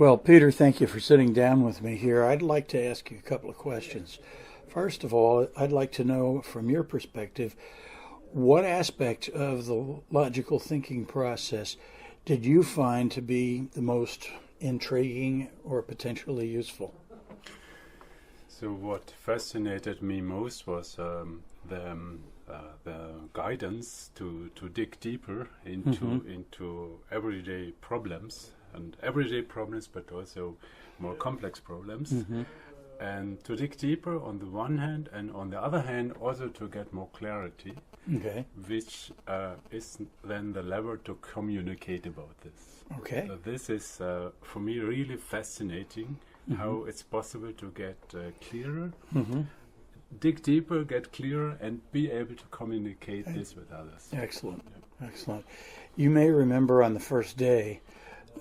Well, Peter, thank you for sitting down with me here. I'd like to ask you a couple of questions. First of all, I'd like to know from your perspective, what aspect of the logical thinking process did you find to be the most intriguing or potentially useful? So what fascinated me most was the guidance to dig deeper into everyday problems, but also more complex problems. And to dig deeper on the one hand, and on the other hand also to get more clarity, which is then the lever to communicate about this. So this is for me really fascinating, how it's possible to get clearer, dig deeper, get clearer, and be able to communicate this with others. Excellent, excellent. You may remember on the first day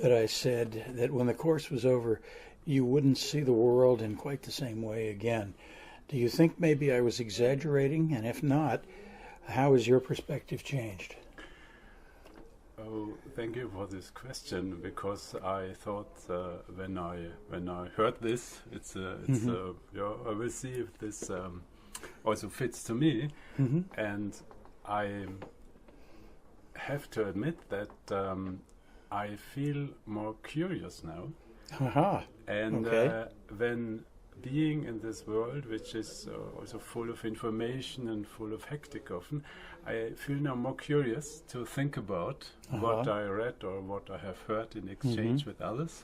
that I said that when the course was over, you wouldn't see the world in quite the same way again. Do you think maybe I was exaggerating? And if not, how has your perspective changed? Oh, thank you for this question, because I thought when I heard this, I will see if this also fits to me, and I have to admit that I feel more curious now. And when being in this world, which is also full of information and full of hectic often, I feel now more curious to think about what I read or what I have heard in exchange with others,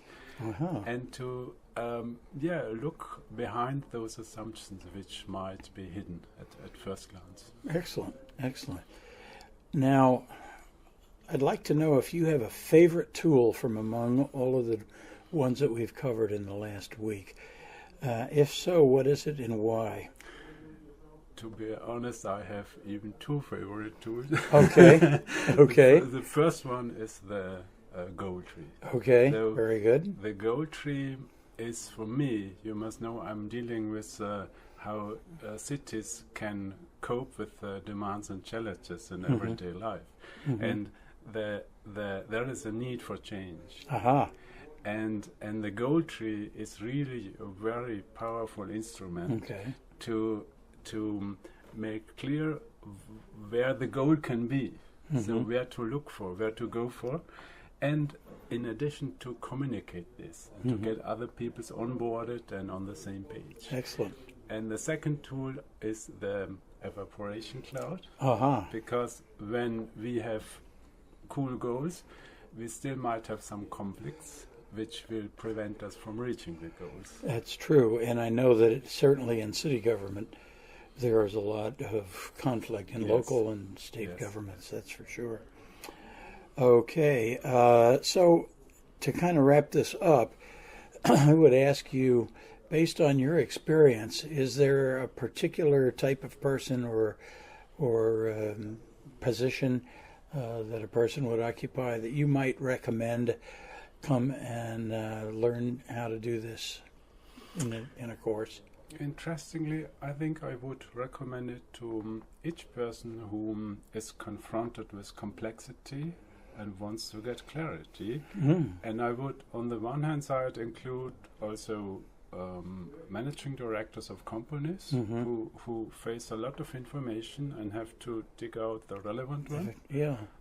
and to look behind those assumptions which might be hidden at first glance. Excellent, excellent. Now, I'd like to know if you have a favorite tool from among all of the ones that we've covered in the last week. If so, what is it and why? To be honest, I have even two favorite tools. Okay. The first one is the goal tree. Okay, so very good. The goal tree is, for me, you must know I'm dealing with how cities can cope with demands and challenges in everyday life. And there is a need for change. And the goal tree is really a very powerful instrument to make clear where the goal can be, so where to look for, where to go for, and in addition to communicate this and to get other people onboarded and on the same page. Excellent. And the second tool is the evaporation cloud, because when we have cool goals, we still might have some conflicts which will prevent us from reaching the goals. That's true, and I know that certainly in city government there is a lot of conflict in local and state governments, that's for sure. Okay, so to kind of wrap this up, I would ask you, based on your experience, is there a particular type of person or position that a person would occupy that you might recommend come and learn how to do this in a course? Interestingly, I think I would recommend it to each person who is confronted with complexity and wants to get clarity. And I would, on the one hand side, include also managing directors of companies who face a lot of information and have to dig out the relevant one.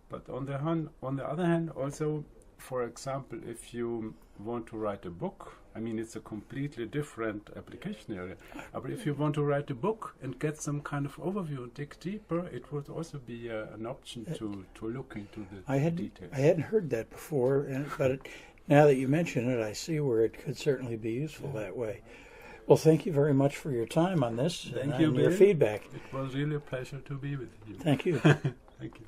But on the other hand, also, for example, if you want to write a book, I mean, it's a completely different application area. But if you want to write a book and get some kind of overview, dig deeper, it would also be an option to look into the details. I hadn't heard that before, but now that you mention it, I see where it could certainly be useful that way. Well, thank you very much for your time on this and your feedback. It was really a pleasure to be with you. Thank you. Thank you.